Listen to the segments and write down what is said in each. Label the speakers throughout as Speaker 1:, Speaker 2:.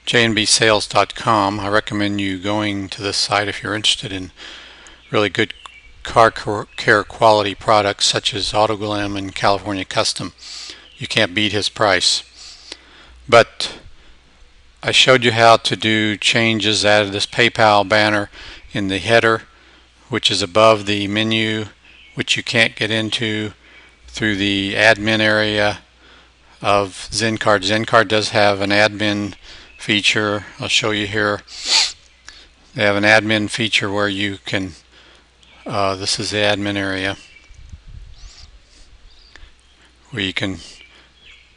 Speaker 1: jnbsales.com. I recommend you going to this site if you're interested in really good car care quality products such as Autoglym and California Custom. You can't beat his price. But I showed you how to do changes, added this PayPal banner in the header, which is above the menu, which you can't get into through the admin area of Zencart. Zencart does have an admin feature. I'll show you here. They have an admin feature where you can, this is the admin area, where you can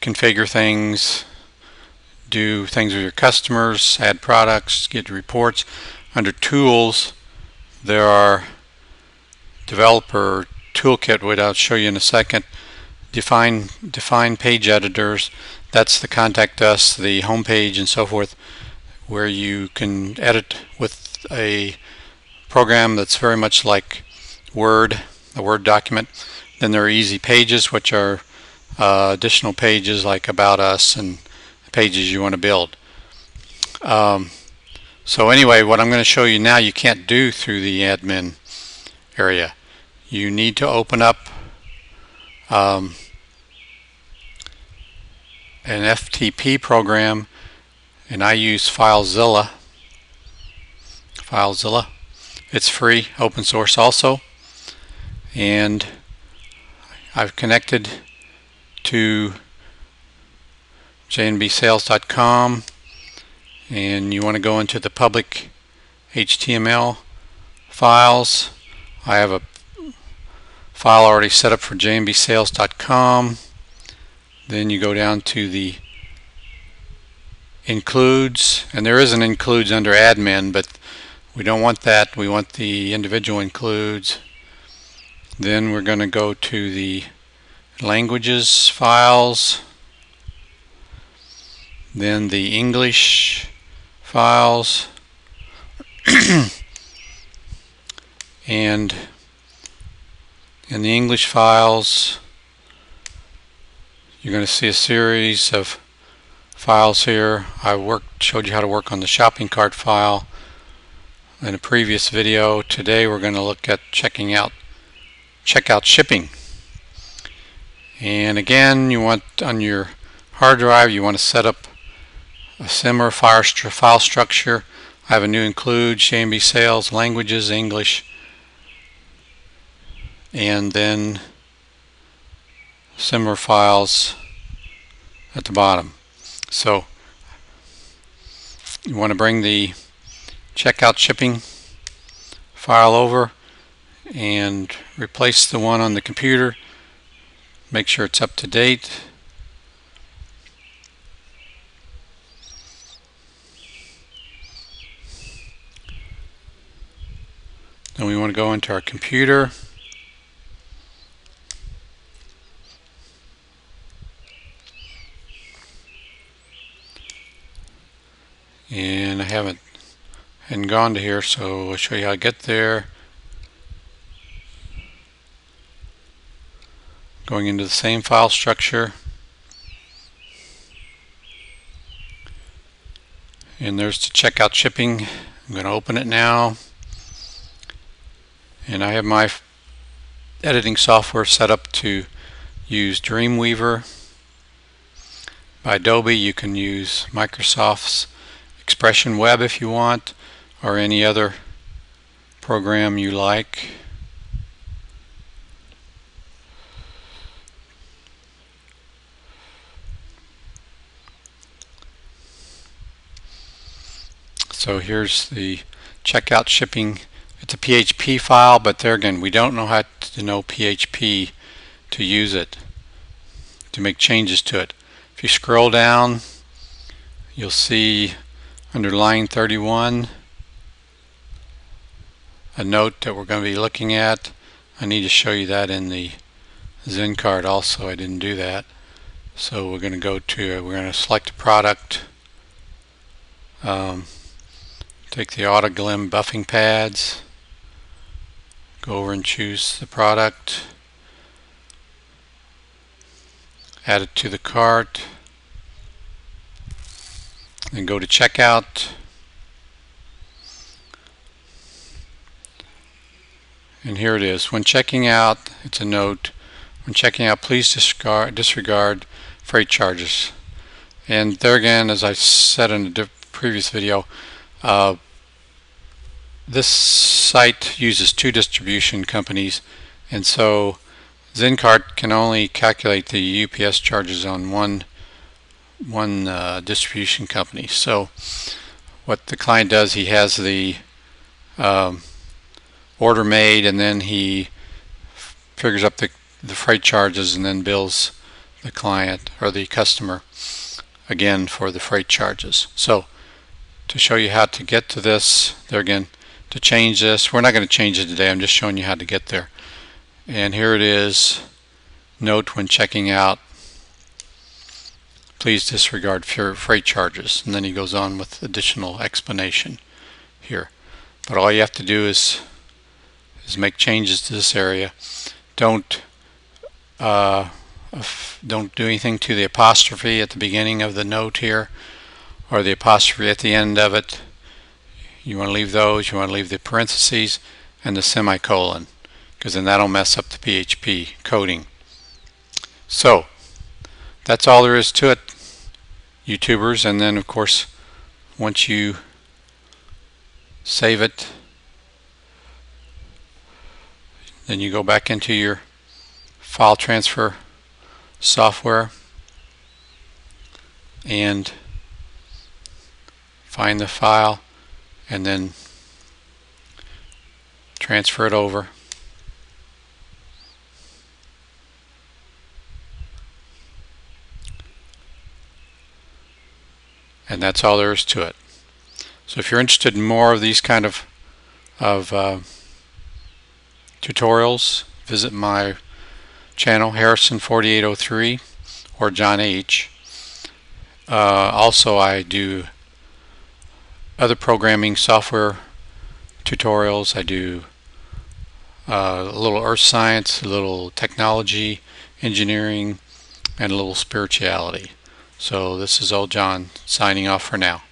Speaker 1: configure things, do things with your customers, add products, get reports. Under Tools, there are Developer Toolkit, which I'll show you in a second. Define page editors. That's the Contact Us, the home page, and so forth, where you can edit with a program that's very much like Word, a Word document. Then there are Easy Pages, which are additional pages like About Us and pages you want to build. So anyway, what I'm going to show you now you can't do through the admin area. You need to open up an FTP program, and I use FileZilla. It's free, open source also, and I've connected to jnbsales.com, and you want to go into the public HTML files. I have a file already set up for jnbsales.com. Then you go down to the includes, and there is an includes under admin, but we don't want that. We want the individual includes. Then we're going to go to the languages files, then the English files, and in the English files you're going to see a series of files here. I showed you how to work on the shopping cart file in a previous video. Today we're going to look at checkout shipping. And again, you want on your hard drive, you want to set up a similar file structure. I have a new include, JNB Sales, languages, English, and then similar files at the bottom. So you want to bring the checkout shipping file over and replace the one on the computer. Make sure it's up to date. Then we want to go into our computer. And I hadn't gone to here, so I'll show you how to get there. Going into the same file structure. And there's the checkout shipping. I'm going to open it now. And I have my editing software set up to use Dreamweaver by Adobe. You can use Microsoft's Expression Web if you want, or any other program you like. So here's the checkout shipping. It's a PHP file, but there again, we don't know how to know PHP to use it, to make changes to it. If you scroll down, you'll see under line 31 a note that we're going to be looking at. I need to show you that in the Zencart also. I didn't do that. So we're going to select a product. Take the Autoglym buffing pads, go over and choose the product, add it to the cart, Then go to checkout, and here it is. When checking out, it's a note. When checking out, please disregard freight charges. And there again, as I said in a previous video, this site uses 2 distribution companies, and so Zencart can only calculate the UPS charges on one distribution company. So what the client does, he has the order made, and then he figures up the freight charges and then bills the client or the customer again for the freight charges. So to show you how to get to this, there again, to change this, we're not going to change it today, I'm just showing you how to get there. And here it is, note when checking out, please disregard freight charges, and then he goes on with additional explanation here. But all you have to do is make changes to this area. Don't do anything to the apostrophe at the beginning of the note here, or the apostrophe at the end of it. You want to leave those. You want to leave the parentheses and the semicolon, because then that'll mess up the PHP coding. So that's all there is to it, YouTubers. And then of course, once you save it, then you go back into your file transfer software and find the file and then transfer it over. And that's all there is to it. So if you're interested in more of these kind of tutorials, visit my channel, Harrison4803 or John H. Also, I do other programming software tutorials. I do a little earth science, a little technology, engineering, and a little spirituality. So this is old John signing off for now.